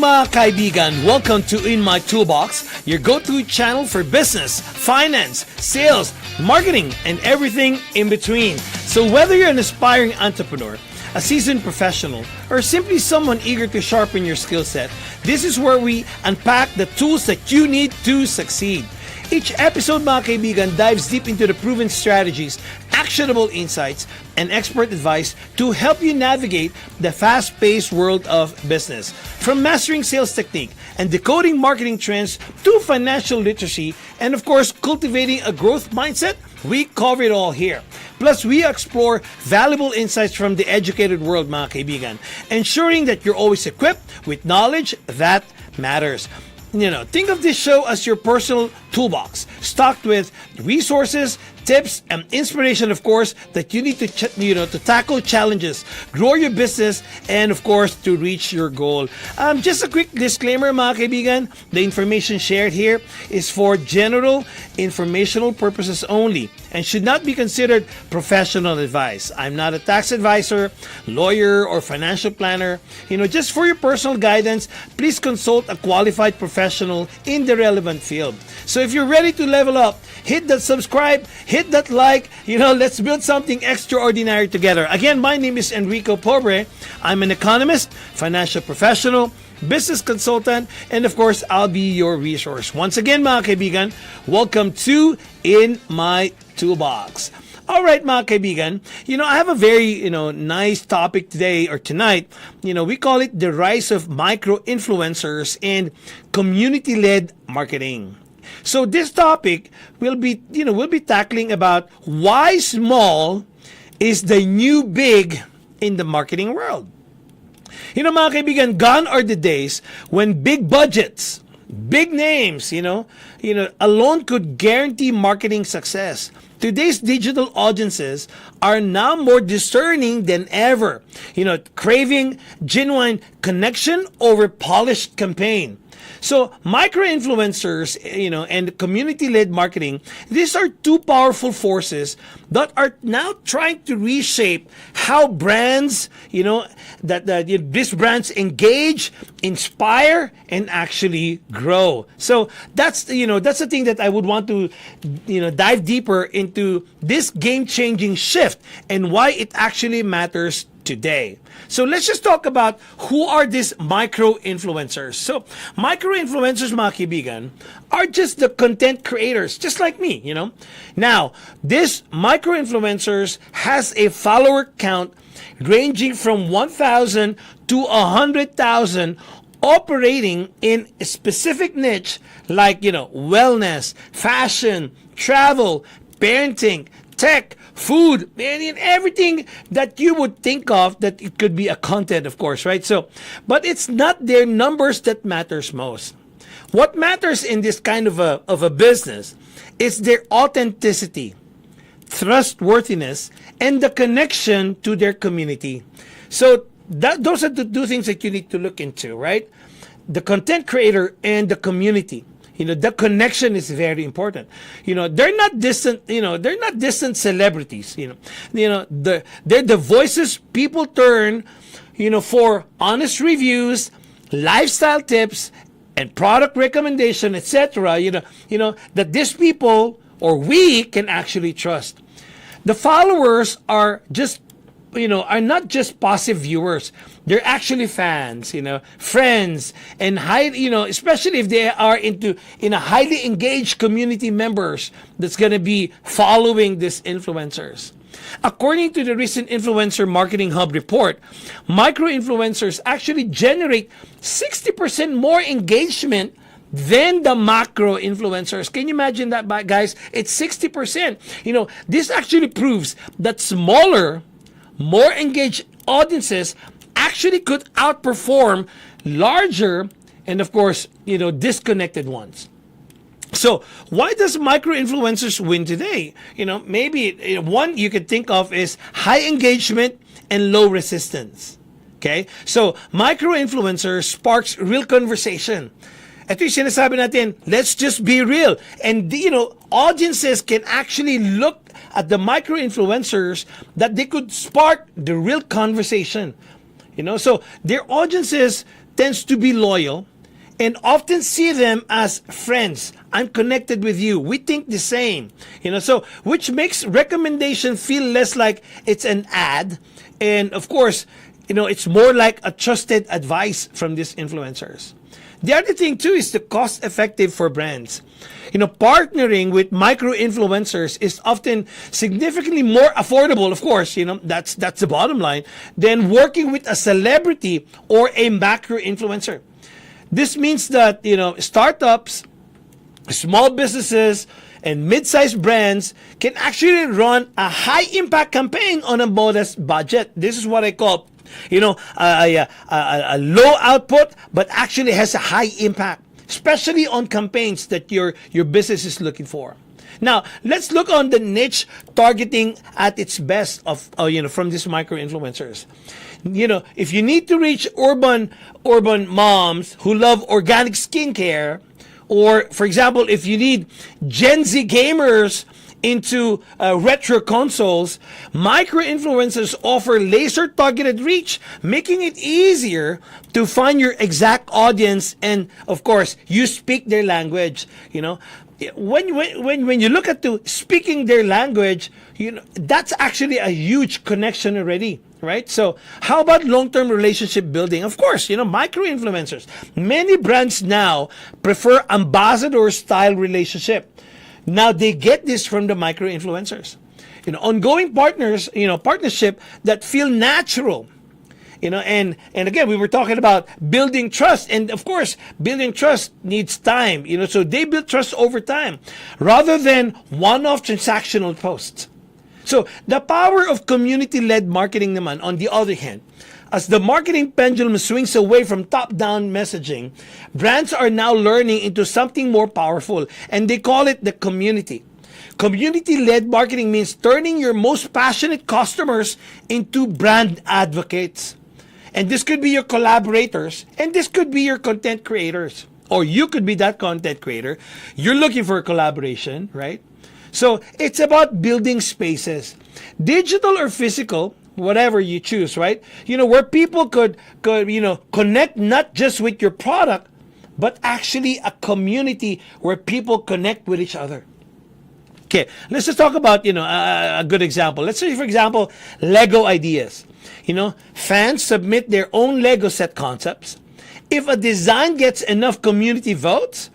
mga kaibigan! Welcome to In My Toolbox, your go-to channel for business, finance, sales, marketing, and everything in between. So whether you're an aspiring entrepreneur, a seasoned professional, or simply someone eager to sharpen your skill set, this is where we unpack the tools that you need to succeed. Each episode, mga kaibigan, dives deep into the proven strategies, actionable insights, and expert advice to help you navigate the fast-paced world of business. From mastering sales technique and decoding marketing trends to financial literacy and, of course, cultivating a growth mindset, we cover it all here. Plus, we explore valuable insights from the educated world, mga kaibigan, ensuring that you're always equipped with knowledge that matters. Think of this show as your personal toolbox, stocked with resources, tips, and inspiration, of course, that you need to to tackle challenges, grow your business, and of course, to reach your goal. Just a quick disclaimer, mga kaibigan, the information shared here is for general informational purposes only and should not be considered professional advice. I'm not a tax advisor, lawyer, or financial planner. Just for your personal guidance, please consult a qualified professional in the relevant field. So if you're ready to level up, hit that subscribe, hit that like, let's build something extraordinary together. Again, my name is Enrico. I'm an economist, financial professional, business consultant, and of course, I'll be your resource. Once again, mga kaibigan, welcome to In My Toolbox. All right, mga kaibigan, I have a very, nice topic today or tonight. We call it the rise of micro-influencers and community-led marketing. So this topic we'll be tackling about why small is the new big in the marketing world. Mga kaibigan, gone are the days when big budgets, big names, alone could guarantee marketing success. Today's digital audiences are now more discerning than ever, craving genuine connection over polished campaign. So micro-influencers, and community-led marketing, these are two powerful forces that are now trying to reshape how brands, these brands engage, inspire, and actually grow. So that's the thing that I would want to, dive deeper into this game-changing shift and why it actually matters today. So let's just talk about who are these micro-influencers. So micro-influencers, mga kaibigan, are just the content creators, just like me, Now, this micro-influencers has a follower count ranging from 1,000 to 100,000, operating in a specific niche like, wellness, fashion, travel, parenting, tech, food, and everything that you would think of that it could be a content, of course, right? So, but it's not their numbers that matters most. What matters in this kind of a business is their authenticity, trustworthiness, and the connection to their community. So those are the two things that you need to look into, right? The content creator and the community. The connection is very important. They're not distant, they're not distant celebrities. They're the voices people turn, for honest reviews, lifestyle tips, and product recommendation, etc. That these people or we can actually trust. The followers are just are not just passive viewers. They're actually fans, friends, and especially if they are in a highly engaged community members that's going to be following these influencers. According to the recent Influencer Marketing Hub report, micro-influencers actually generate 60% more engagement than the macro influencers. Can you imagine that, guys? It's 60%. This actually proves that smaller, more engaged audiences actually could outperform larger and, of course, disconnected ones. So why does micro-influencers win today? Maybe one you could think of is high engagement and low resistance. Okay? So micro-influencers sparks real conversation. Ito yung sinasabi natin, let's just be real. And, audiences can actually look at the micro-influencers that they could spark the real conversation. So their audiences tends to be loyal and often see them as friends. I'm connected with you. We think the same. So which makes recommendation feel less like it's an ad. And of course, it's more like a trusted advice from these influencers. The other thing too is the cost effective for brands. Partnering with micro influencers is often significantly more affordable, of course, that's the bottom line, than working with a celebrity or a macro influencer. This means that, startups, small businesses, and mid-sized brands can actually run a high-impact campaign on a modest budget. This is what I call, a low output, but actually has a high impact, especially on campaigns that your business is looking for. Now, let's look on the niche targeting at its best from these micro influencers. If you need to reach urban moms who love organic skincare, or for example, if you need Gen Z gamers into retro consoles, micro-influencers offer laser-targeted reach, making it easier to find your exact audience, and of course, you speak their language. When you look at speaking their language, that's actually a huge connection already, right? So how about long-term relationship building? Of course, micro-influencers. Many brands now prefer ambassador-style relationship. Now they get this from the micro influencers. Ongoing partnership that feel natural. And again, we were talking about building trust, and of course, building trust needs time. So they build trust over time, rather than one-off transactional posts. So the power of community-led marketing naman, on the other hand, as the marketing pendulum swings away from top-down messaging, brands are now learning into something more powerful, and they call it the community. Community-led marketing means turning your most passionate customers into brand advocates. And this could be your collaborators, and this could be your content creators. Or you could be that content creator. You're looking for a collaboration, right? So it's about building spaces, digital or physical, whatever you choose, right? Where people could connect not just with your product, but actually a community where people connect with each other. Okay, let's just talk about, a good example. Let's say, for example, Lego ideas. Fans submit their own Lego set concepts. If a design gets enough community votes,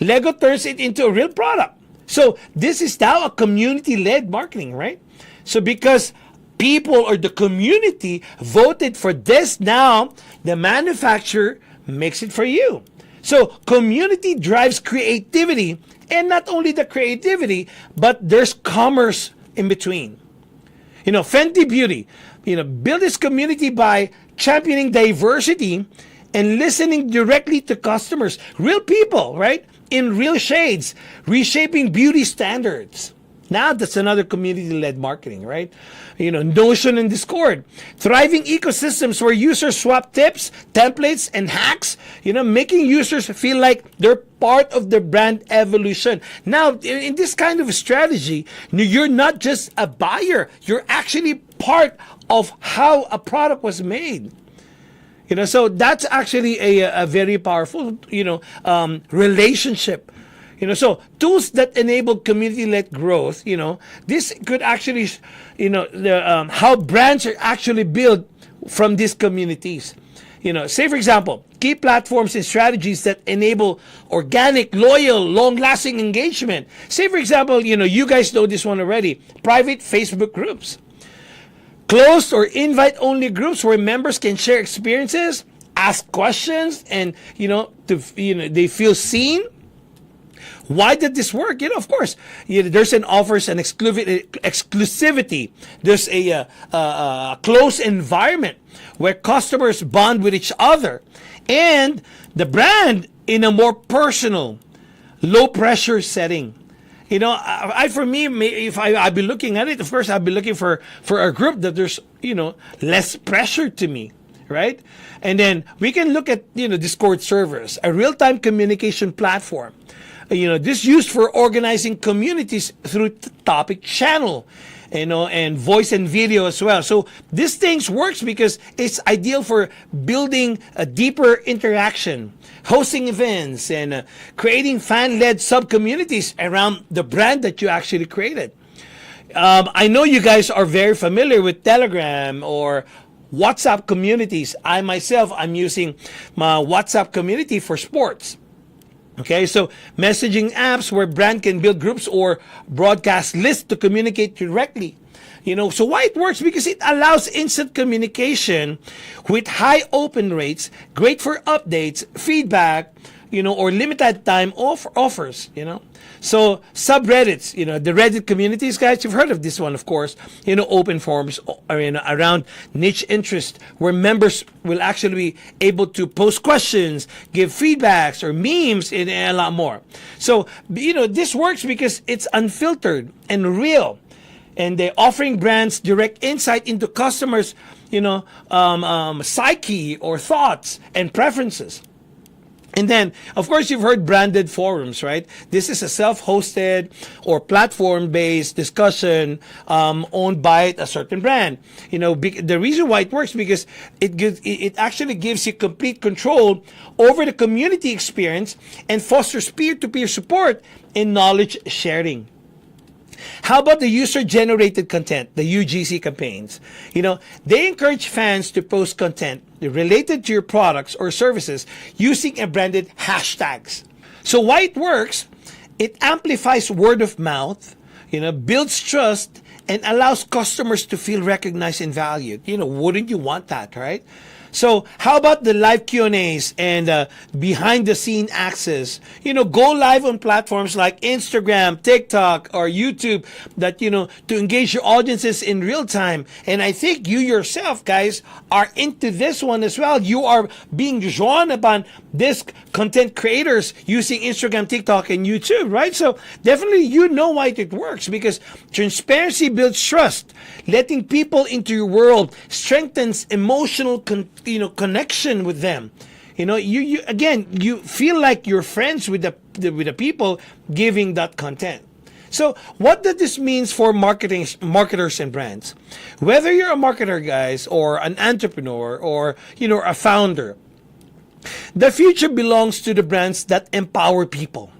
Lego turns it into a real product. So this is now a community-led marketing, right? So because people or the community voted for this, now the manufacturer makes it for you. So community drives creativity, and not only the creativity, but there's commerce in between. Fenty Beauty, build this community by championing diversity and listening directly to customers, real people, right? In real shades, reshaping beauty standards. Now that's another community-led marketing, right? Notion and Discord. Thriving ecosystems where users swap tips, templates, and hacks, making users feel like they're part of the brand evolution. Now, in this kind of strategy, you're not just a buyer, you're actually part of how a product was made. So that's actually a very powerful, relationship. So tools that enable community-led growth, this could actually, how brands are actually built from these communities. Say for example, key platforms and strategies that enable organic, loyal, long-lasting engagement. Say for example, you guys know this one already, private Facebook groups. Closed or invite-only groups where members can share experiences, ask questions, and they feel seen. Why did this work? Of course, there's an offers an exclusivity. There's a close environment where customers bond with each other, and the brand in a more personal, low-pressure setting. For me, if I'd be looking at it, of course, I'd be looking for a group that there's, less pressure to me, right? And then we can look at, Discord servers, a real-time communication platform. This used for organizing communities through topic channel. and voice and video as well. So this things works because it's ideal for building a deeper interaction, hosting events, and creating fan-led sub-communities around the brand that you actually created. I know you guys are very familiar with Telegram or WhatsApp communities. I myself, I'm using my WhatsApp community for sports. Okay, so messaging apps where brand can build groups or broadcast lists to communicate directly. So why it works? Because it allows instant communication with high open rates, great for updates, feedback, or limited time offers, So subreddits, the Reddit communities, guys, you've heard of this one, of course, open forums around niche interest where members will actually be able to post questions, give feedbacks or memes and a lot more. So, this works because it's unfiltered and real. And they're offering brands direct insight into customers, psyche or thoughts and preferences. And then, of course, you've heard branded forums, right? This is a self-hosted or platform-based discussion owned by a certain brand. The reason why it works because it actually gives you complete control over the community experience and fosters peer-to-peer support and knowledge sharing. How about the user-generated content, the UGC campaigns? They encourage fans to post content related to your products or services using a branded hashtags. So why it works? It amplifies word of mouth, builds trust, and allows customers to feel recognized and valued. Wouldn't you want that, right? So how about the live Q&As and behind the scene access? Go live on platforms like Instagram, TikTok, or YouTube that, to engage your audiences in real time. And I think you yourself, guys, are into this one as well. You are being drawn upon this content creators using Instagram, TikTok, and YouTube, right? So definitely why it works because transparency builds trust. Letting people into your world strengthens emotional connection with them. You feel like you're friends with the people giving that content. So what does this mean for marketers and brands? Whether you're a marketer, guys, or an entrepreneur or a founder, the future belongs to the brands that empower people.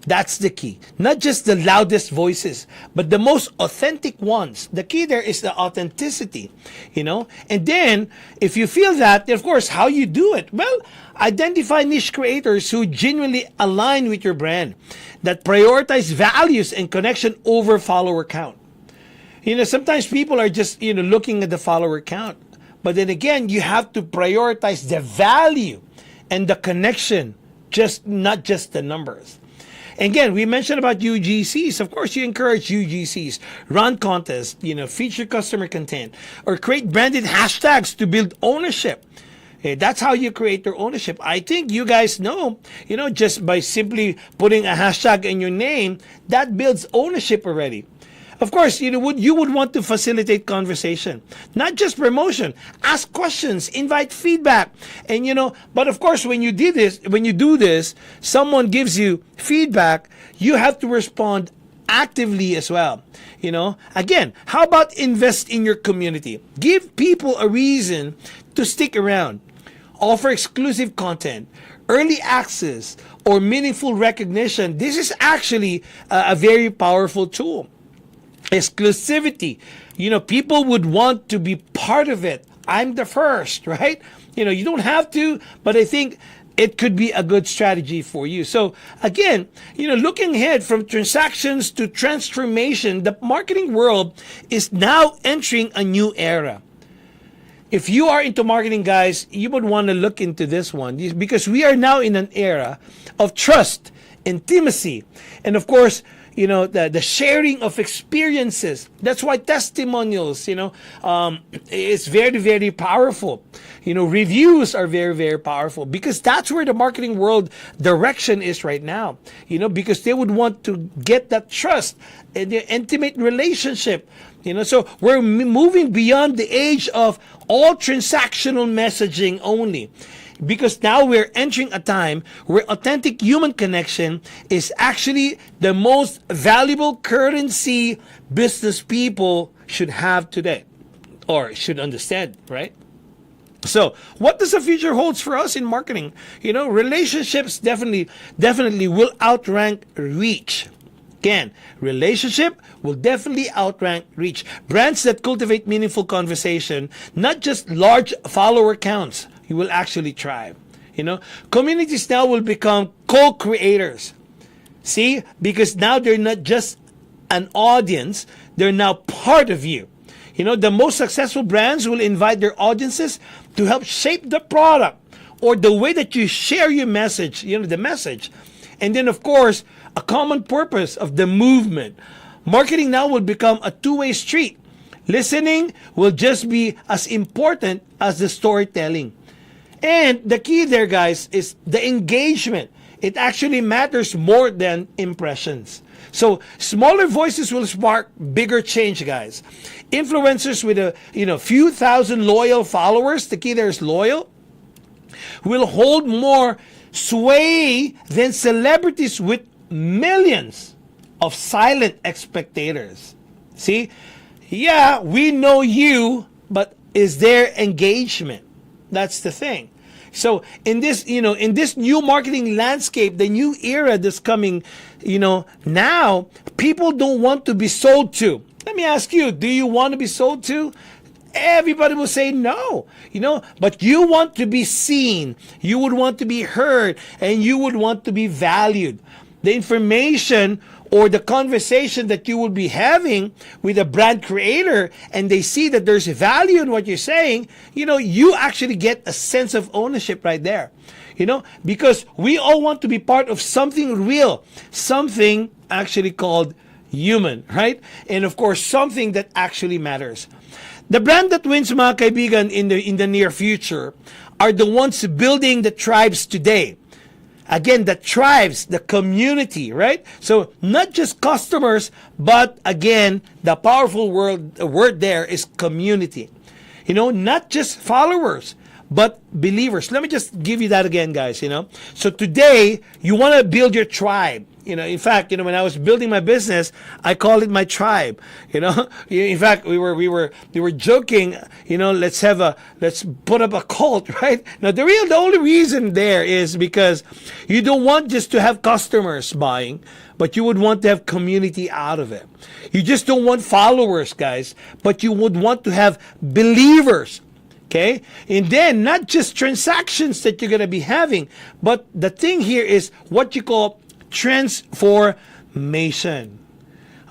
That's the key. Not just the loudest voices, but the most authentic ones. The key there is the authenticity, And then, if you feel that, of course, how you do it? Well, identify niche creators who genuinely align with your brand, that prioritize values and connection over follower count. Sometimes people are just, looking at the follower count. But then again, you have to prioritize the value and the connection, not just the numbers. Again, we mentioned about UGCs. Of course, you encourage UGCs, run contests, feature customer content, or create branded hashtags to build ownership. That's how you create their ownership. I think you guys know, just by simply putting a hashtag in your name, that builds ownership already. Of course, you would want to facilitate conversation, not just promotion. Ask questions, invite feedback, and But of course, when you do this, someone gives you feedback, you have to respond actively as well. Again, how about invest in your community? Give people a reason to stick around. Offer exclusive content, early access, or meaningful recognition. This is actually a very powerful tool. Exclusivity. People would want to be part of it. I'm the first, right? You don't have to, but I think it could be a good strategy for you. So again, looking ahead from transactions to transformation, the marketing world is now entering a new era. If you are into marketing, guys, you would want to look into this one because we are now in an era of trust, intimacy, and of course, the sharing of experiences. That's why testimonials, is very, very powerful. Reviews are very, very powerful because that's where the marketing world direction is right now. Because they would want to get that trust and the intimate relationship. So we're moving beyond the age of all transactional messaging only. because now we're entering a time where authentic human connection is actually the most valuable currency business people should have today, or should understand, right? So, what does the future holds for us in marketing? Relationships definitely will outrank reach. Again, relationship will definitely outrank reach. Brands that cultivate meaningful conversation, not just large follower counts, you will actually thrive. Communities now will become co-creators. See, because now they're not just an audience, they're now part of you. The most successful brands will invite their audiences to help shape the product or the way that you share your message, the message. And then, of course, a common purpose of the movement. Marketing now will become a two-way street. Listening will just be as important as the storytelling. And the key there, guys, is the engagement. It actually matters more than impressions. So smaller voices will spark bigger change, guys. Influencers with a few thousand loyal followers, the key there is loyal, will hold more sway than celebrities with millions of silent spectators. See? Yeah, we know you, but is there engagement? That's the thing. So in this, in this new marketing landscape, the new era that's coming, now people don't want to be sold to. Let me ask you, do you want to be sold to? Everybody will say no, but you want to be seen, you would want to be heard, and you would want to be valued. The information or the conversation that you will be having with a brand creator, and they see that there's value in what you're saying, you actually get a sense of ownership right there. Because we all want to be part of something real, something actually called human, right? And of course, something that actually matters. The brand that wins, mga kaibigan, in the near future are the ones building the tribes today. Again, the tribes, the community, right? So not just customers, but again, the powerful word there is community. Not just followers, but believers. Let me just give you that again, guys, So today, you want to build your tribe. In fact, when I was building my business, I called it my tribe. In fact, we were joking. Let's put up a cult, right? Now, the only reason there is because you don't want just to have customers buying, but you would want to have community out of it. You just don't want followers, guys, but you would want to have believers. Okay? And then not just transactions that you're going to be having, but the thing here is what you call transformation.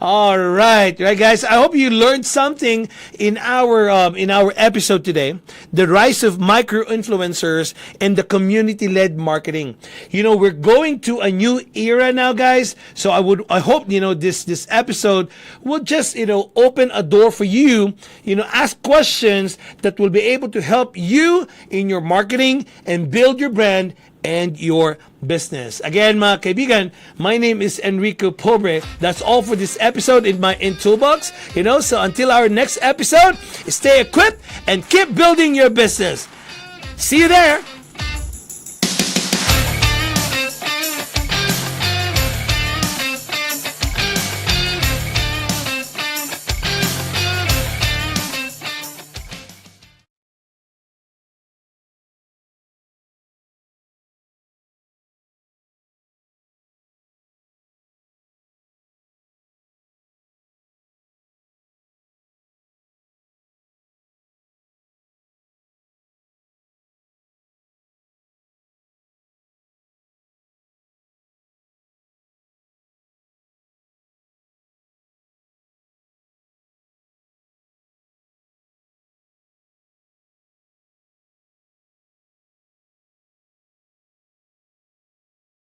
All right, guys. I hope you learned something in our episode today. The rise of micro influencers and the community-led marketing. We're going to a new era now, guys. So I hope this episode will just open a door for you. Ask questions that will be able to help you in your marketing and build your brand and your business. Again, mga kaibigan, my name is Enrico Pobre. That's all for this episode in Toolbox. So until our next episode, stay equipped and keep building your business. See you there.